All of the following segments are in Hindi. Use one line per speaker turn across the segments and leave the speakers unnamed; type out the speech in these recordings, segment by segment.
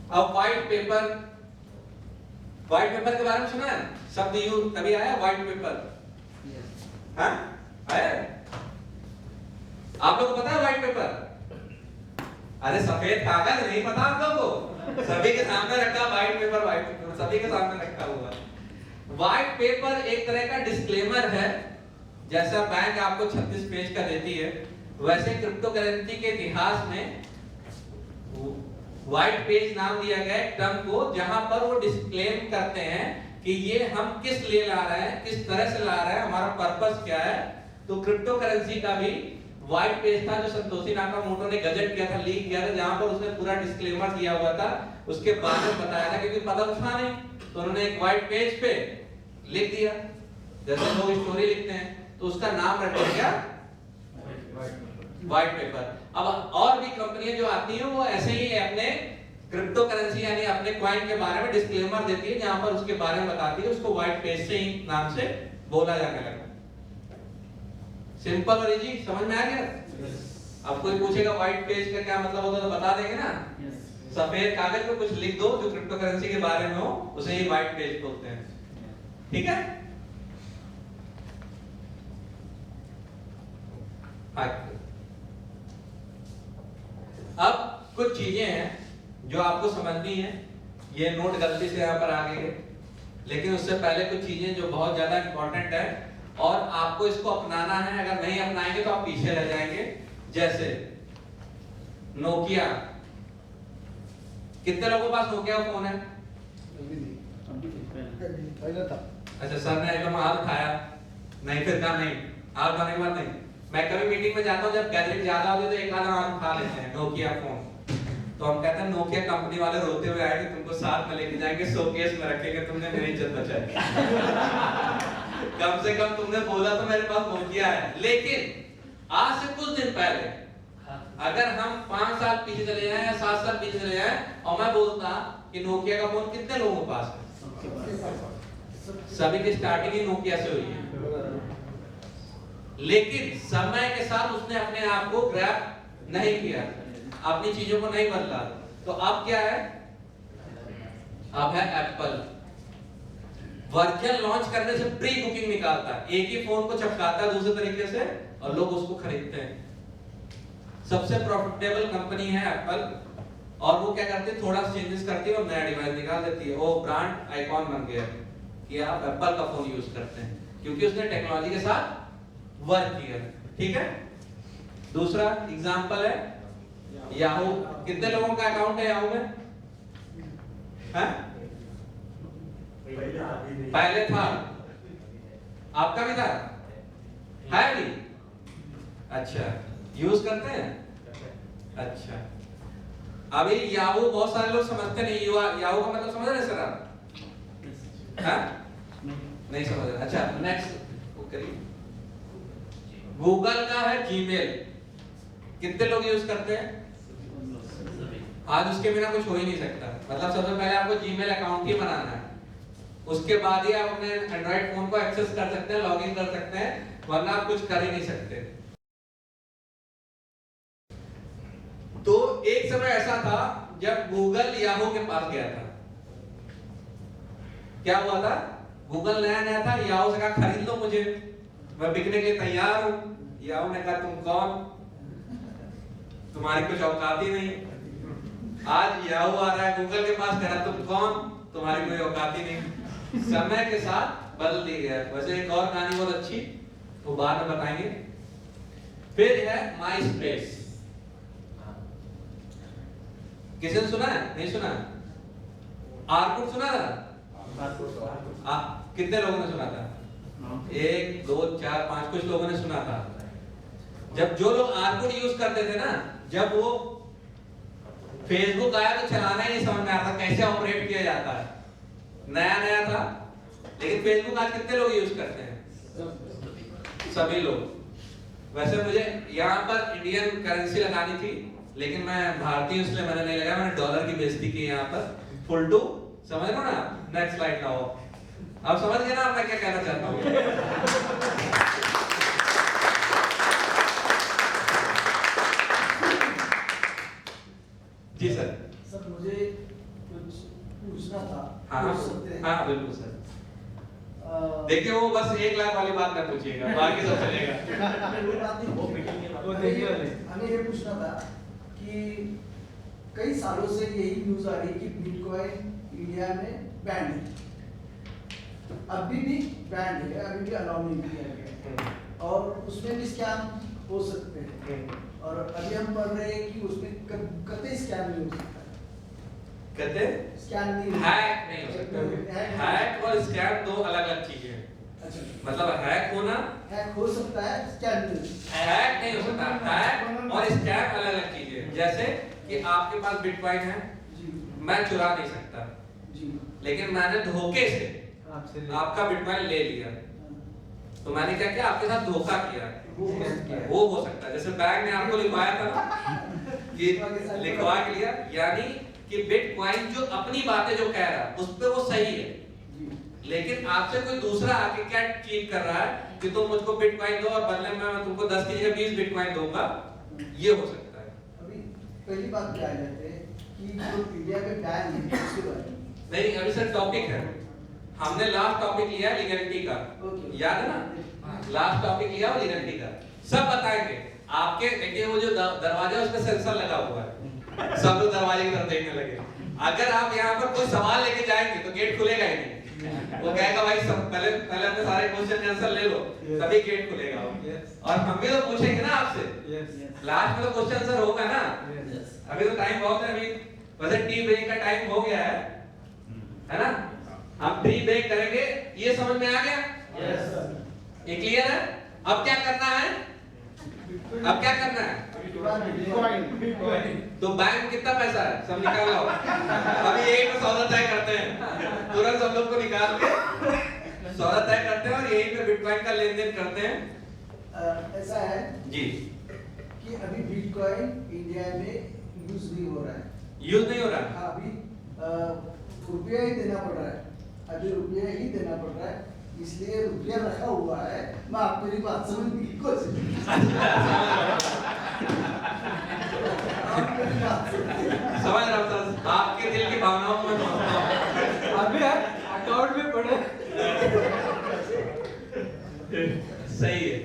अब व्हाइट पेपर के बारे में सुना है? शब्द यू कभी आया व्हाइट पेपर? हाँ आया? आप लोगों को पता है व्हाइट पेपर? अरे सफेद कागज नहीं पता आप लोगों को? सभी के सामने रखा व्हाइट पेपर, सभी के सामने रखा हुआ है। व्हाइट पेपर एक तरह का डिस्क्लेमर है। जैसा बैंक आपको 36 पेज का देती है, वैसे क्रिप्टो करेंसी के इतिहास में व्हाइट पेज नाम दिया गया है टर्म को, जहां पर वो डिस्क्लेम करते हैं कि ये हम किस लिए ला रहे हैं, किस तरह से ला रहे हैं, हमारा पर्पस क्या है। तो क्रिप्टो करेंसी का भी व्हाइट पेज था जो संतोषी नाकामोटो ने गजट किया था, लीक किया था, जहां पर उसने पूरा डिस्क्लेमर दिया हुआ था, उसके बारे में बताया था, क्योंकि पता था नहीं, तो उन्होंने एक व्हाइट पेज पे लिख दिया, जैसे लोग स्टोरी लिखते हैं, तो उसका नाम रख दिया व्हाइट पेपर। अब और भी कंपनियां जो आती हैं वो ऐसे ही अपने क्रिप्टो करेंसी यानी अपने कॉइन के बारे में डिस्क्लेमर देती है, जहां पर उसके बारे में बताती है, उसको व्हाइट पेज से ही नाम से बोला जाने लगा। सिंपल और इजी, समझ में आ गया? अब कोई पूछेगा व्हाइट पेज का क्या मतलब होता है तो बता देंगे ना। सफेद कागज पे कुछ लिख दो जो क्रिप्टो करेंसी के बारे में हो, उसे ही व्हाइट पेज बोलते हैं। ठीक है? अब कुछ चीजें हैं जो आपको समझनी है। ये नोट गलती से यहाँ पर आ गई है, लेकिन उससे पहले कुछ चीजें जो बहुत ज्यादा इंपॉर्टेंट है और आपको इसको अपनाना है। अगर नहीं अपनाएंगे तो आप पीछे रह जाएंगे। जैसे नोकिया, कितने लोगों के पास नोकिया फोन है? अच्छा, सर ने एकदम हाथ उठाया, नहीं फिर का नहीं, हाथ उठाने के बाद नहीं। मैं कभी मीटिंग में जाता हूँ, जब गैदरिंग ज्यादा होती है तो एक आधा हाथ उठा लेते हैं नोकिया फोन। तो हम कहते हैं नोकिया कंपनी वाले रोते हुए आएंगे, तुमको साथ में लेके जाएंगे, शोकेस में रखेंगे, तुमने मेरी इज्जत बचाई। कम से कम तुमने बोला तो मेरे पास नोकिया है। लेकिन आज से कुछ दिन पहले अगर हम 5 साल पीछे चले जाएं या 7 साल पीछे चले जाएं और मैं बोलता कि नोकिया का फोन कितने लोगों के पास है? सभी की स्टार्टिंग ही नोकिया से हुई है। लेकिन समय के साथ उसने अपने आप को ग्रैब नहीं किया, अपनी चीजों को नहीं बदला। तो अब क्या है? अब है एप्पल। वर्जन लॉन्च करने से प्री बुकिंग निकालता है, एक ही फोन को चपकाता है दूसरे तरीके से और लोग उसको खरीदते हैं। सबसे प्रॉफिटेबल कंपनी है एप्पल, और वो क्या करती है, थोड़ा चेंजेस करती है और नया डिवाइस निकाल देती है। वो ब्रांड आइकॉन बन गया कि आप एप्पल का फोन यूज करते हैं, क्योंकि उसने टेक्नोलॉजी के साथ वर्क किया। ठीक है? दूसरा एग्जांपल है याहू। कितने लोगों का अकाउंट है याहू में? हैं? पहले था, आपका भी था? है भी? अच्छा, यूज करते हैं? अच्छा, अभी याहू बहुत सारे लोग समझते नहीं। याहू का मतलब समझ रहे सर आप? हाँ? नहीं समझ रहे? अच्छा, नेक्स्ट करिए। गूगल का है जीमेल, कितने लोग यूज करते हैं? आज उसके बिना कुछ हो ही नहीं सकता। मतलब सबसे पहले आपको जीमेल अकाउंट ही बनाना है, उसके बाद ही आप अपने एंड्रॉइड फोन को एक्सेस कर सकते हैं, लॉगिन कर सकते हैं, वरना आप कुछ कर ही नहीं सकते। तो एक समय ऐसा था जब गूगल याहू के पास गया था। क्या हुआ था? गूगल नया नया था, याहू से कहा खरीद लो मुझे, मैं बिकने के लिए तैयार हूं। याहू ने कहा तुम कौन, तुम्हारी कुछ औकात ही नहीं। आज याहू आ रहा है गूगल के पास, कह रहा तुम कौन, तुम्हारी कोई औकात ही नहीं। समय के साथ बदल दी गया। वैसे एक और कहानी बहुत अच्छी, वो बाद में बताएंगे। फिर है माई स्पेस। किसी ने सुना है? नहीं सुना? आर्कुट सुना था? कितने लोगों ने सुना था? 1 2 4 5 कुछ लोगों ने सुना था। जब जो लोग आर्कुट यूज करते थे ना, जब वो फेसबुक आया तो चलाना ही नहीं समझ में आता कैसे ऑपरेट किया जाता है, नया नया था। लेकिन फेसबुक आज कितने लोग यूज करते हैं? सभी लोग। वैसे मुझे यहाँ पर इंडियन करेंसी लगानी थी, लेकिन मैं भारतीय इसलिए मैंने नहीं लगाया, मैंने डॉलर की बेइज्जती की यहाँ पर। फुल टू समझ लो ना? नेक्स्ट स्लाइड लाओ। अब समझ गए ना मैं क्या कहना चाहता हूँ? जी सर।
सर मुझे कुछ पूछना था।
हाँ
पूछ सकते हैं?
हाँ बिल्कुल सर। देखिए वो बस 1 लाख वाली बात ना पूछिएगा, बाकी सब चलेगा।
वो बात नहीं,
वो देखिए वाले।
हमें ये पूछना था कि कई सालों से यही न्यूज आ रही है कि बिटकॉइन इंडिया में बैन है, अभी भी बैन है, अभी भी अलाउ नहीं किया गया है, और उसमें भी स्कैम हो सकते हैं, और अभी हम पढ़ रहे हैं कि उसमें कतई स्कैम नहीं हो सकता,
कहते
स्कैम नहीं,
हैक नहीं हो सकता। हैक और स्कैम दो अलग अलग चीजें हैं।
अच्छा,
मतलब हैक होना,
हैक हो सकता है, स्कैम नहीं।
हैक नहीं हो सकता। हैक और स्कैम अलग अलग चीजें हैं। जैसे कि आपके पास बिटकॉइन है,
जी
मैं चुरा नहीं सकता,
जी,
लेकिन मैंने धोखे से
आपसे
आपका बिटकॉइन ले लिया, तो मैंने क्या किया, आपके साथ धोखा किया, वो हो सकता है। जैसे बैंक ने आपको लिखवाया था ना कि लिखवा के लिया, यानी कि बिटकॉइन जो अपनी बातें जो कह रहा है उस पे वो सही है, लेकिन आपसे कोई दूसरा आके क्या चीट कर रहा है कि तुम मुझको बिटकॉइन दो और बदले में मैं तुमको 10 की जगह 20 बिटकॉइन दूंगा, ये हो सकता है।
अभी पहली बात क्या आ जाते हैं कि जो इंडिया में बैन है उसके बारे में
नहीं अभी सर टॉपिक है, हमने लास्ट टॉपिक लिया लीगलिटी का, याद है ना, लास्ट टॉपिक लिया वो लीगलिटी का, सब बताएंगे आपके। देखिए वो जो दरवाजा है उसका सेंसर लगा हुआ है, सब लोग दरवाजे की तरफ देखने लगे। अगर आप यहाँ पर कोई सवाल लेके जाएंगे तो गेट खुलेगा ही नहीं, वो कहेगा भाई पहले अपने सारे क्वेश्चन आंसर ले लो, तभी गेट खुलेगा। और हम भी तो पूछेंगे ना आपसे, लास्ट में तो क्वेश्चन आंसर होगा ना। अभी तो टाइम बहुत है, अभी वैसे टी ब्रेक का टाइम हो गया है ना, हम टी ब्रेक करेंगे। ये समझ में आ गया? ये क्लियर है? अब क्या करना है, अब क्या करना है? तो बैंक में कितना पैसा है सब निकाल लो, अभी यही पे सौदा तय करते हैं, तुरंत सब लोग को निकाल के सौदा तय करते हैं और यही पे बिटकॉइन का लेन देन करते हैं।
ऐसा है
जी
कि अभी बिटकॉइन इंडिया में यूज नहीं हो रहा है,
यूज नहीं हो रहा है।
हाँ, अभी रुपया ही देना पड़ रहा है, अभी रुपया ही देना पड़ रहा है, इसलिए रुपया रखा हुआ है। मैं आप मेरी बात समझने की कोशिश
समझ रहा हूँ सर, आपके दिल की भावनाओं में पहुंचता हूं।
अभी अकाउंट में पड़े
सही है।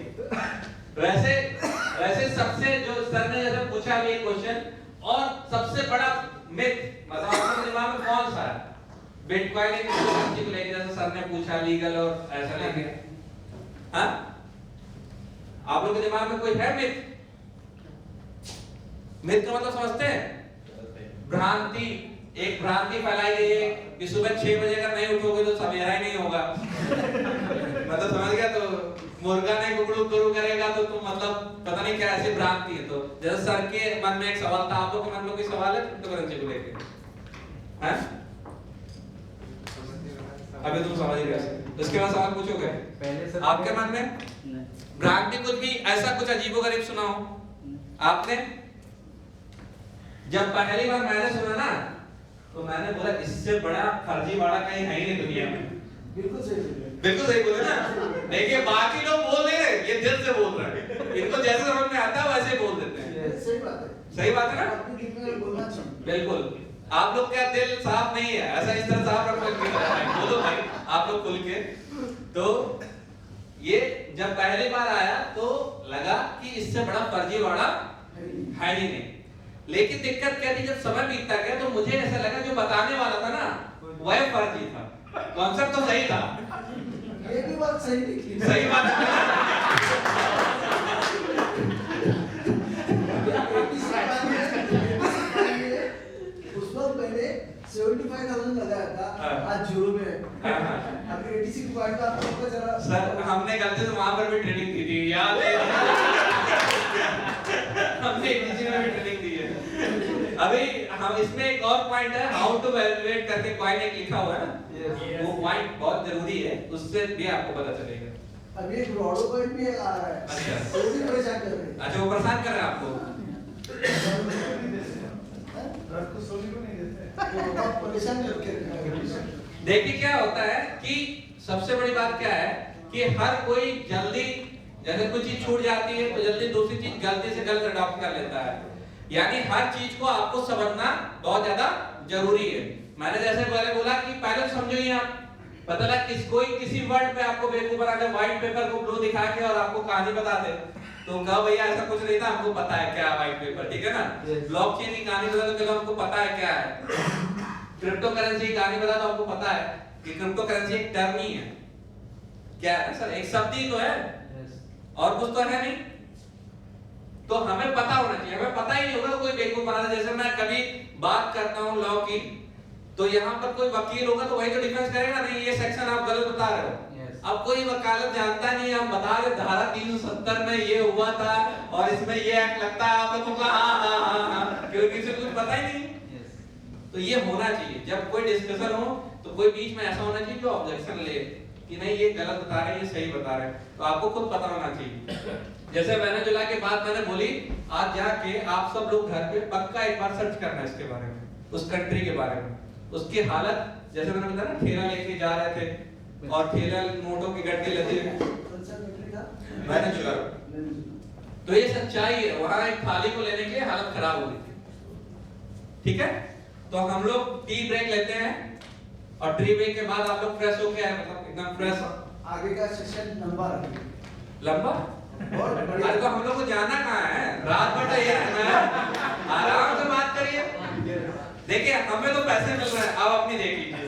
वैसे वैसे सबसे जो सर ने जैसे पूछा अभी क्वेश्चन, और सबसे बड़ा मिथ मतलब आपके दिमाग में कौन सा है? बिटकॉइन एक करेंसी को लेके, जैसे सर ने पूछा लीगल और ऐसा लेके, हाँ आप लोग के दिमाग में कोई है मिथ? मिथ का मतलब समझते हैं? भ्रांति, एक भ्रांति फैलाई गई है कि सुबह 6 बजे अगर नहीं उठोगे तो सवेरा ही नहीं होगा। मतलब समझ गया? तो मुर्गा नहीं कुकड़ू करू करेगा तो तुम मतलब पता नहीं क्या ऐसी भ्रांति है। तो जैसे सर के मन में एक सवाल था, आप लोग के मन में कोई सवाल है क्रिप्टो करेंसी को लेके? हैं? अभी तुम समझ गए, उसके बाद सवाल पूछोगे
पहले
आपके मन में भ्रांति कुछ भी ऐसा कुछ अजीबोगरीब सुना हो आपने? जब पहली बार मैंने सुना ना तो मैंने बोला इससे बड़ा फर्जीवाड़ा कहीं है ही नहीं दुनिया में।
बिल्कुल सही,
बिल्कुल सही बोले ना। देखिए बाकी लोग बोल नहीं रहे, ये दिल से बोल रहे हैं, इनको जैसे समझ में आता है वैसे ही बोल देते हैं।
सही बात है,
सही बात है ना?
अपनी दिल में बोलना चाहिए।
बिल्कुल। आप लोग क्या दिल साफ नहीं है? ऐसा इस तरह साफ रखो, बोलो भाई आप लोग खुल के। तो ये जब पहली बार आया तो लगा कि इससे बड़ा फर्जीवाड़ा है ही नहीं। लेकिन दिक्कत क्या थी, जब समय बीतता गया तो मुझे ऐसा लगा जो बताने वाला था ना वह फर्जी था, कॉन्सेप्ट तो सही था।
ये भी बात सही निकली।
सही बात है।
उस वक्त मैंने 75,000 लगाया था, आज जीरो में है। अभी 86 पॉइंट का आपको जरा
सर हमने गलती से वहां पर भी ट्रेनिंग दी थी, याद है? हमने किसी में भी ट्रेनिंग दी है। अभी हम इसमें एक और पॉइंट है, हाउ टू वैल्यूएट करके पॉइंट एक लिखा हुआ है ना, वो पॉइंट बहुत जरूरी है, उससे भी आपको पता चलेगा।
अभी एक ब्रॉडो पॉइंट भी आ रहा है।
अच्छा।
वो भी परेशान कर रहे हैं।
अच्छा वो परेशान कर रहे हैं आपको?
परेशान करके रखा है।
देखिए क्या होता है कि सबसे बड़ी बात क्या है कि हर कोई जल्दी, जैसे कुछ चीज छूट जाती है तो जल्दी दूसरी चीज गलती से गलत अडॉप्ट कर लेता है। यानी हर चीज को आपको समझना बहुत ज्यादा जरूरी है। मैंने जैसे पहले बोला कि पहले समझो ये आप पता लगा कोई किसी वर्ड पे आपको बेवकूफ बना दे, व्हाइट पेपर को ब्लू दिखा के और आपको कहानी बता दे, तो कहा भैया ऐसा कुछ नहीं था, हमको पता है क्या है व्हाइट पेपर, ठीक है ना। ब्लॉकचेन की कहानी बता तो चलो हमको पता है क्या है। क्रिप्टो करेंसी की कहानी बता तो हमको पता है कि क्रिप्टो करेंसी एक टर्म ही है, क्या है सर, एक शब्द ही तो है और कुछ तो है नहीं। तो हमें पता होना चाहिए, हमें पता ही नहीं होगा कोई बेवकूफ बना दे। जैसे मैं कभी बात करता हूँ लॉ की, तो यहाँ पर कोई वकील होगा तो वही तो डिफेंस करेगा, नहीं ये सेक्शन आप गलत बता रहे हो। अब कोई वकालत जानता नहीं, हम बता रहे धारा 370 में ये हुआ था और इसमें ये एक्ट लगता है, आप लोगों को हाँ, क्योंकि किसी को कुछ पता ही नहीं। तो ये होना चाहिए, जब कोई डिस्कशन हो तो कोई बीच में ऐसा होना चाहिए जो ऑब्जेक्शन ले कि नहीं ये गलत बता रहे हैं, ये सही बता रहे हैं, तो आपको खुद पता होना चाहिए। जैसे मैंने जुलाई के बाद मैंने बोली आज जाके आप सब लोग घर पे पक्का एक बार सर्च करना इसके बारे में, उस कंट्री के बारे में, उसकी हालत। जैसे मैंने बताया ना ठेला लेके जा रहे थे और ठेला नोटों के गड्ढे लगे, मैंने जुड़ा, तो ये सच्चाई है। वहां एक थाली को लेने के लिए हालत खराब हो गई थी, ठीक है। तो हम लोग टी ब्रेक लेते हैं और टी ब्रेक के बाद आप लोग फ्रेश होके आए, मतलब एकदम फ्रेश।
आगे का सेशन
लंबा अरे तो हम लोग को जाना कहाँ है, रात भर ये रहना है, आराम से बात करिए। देखिए हमें तो पैसे मिल रहे हैं, आप अपनी देख लीजिए।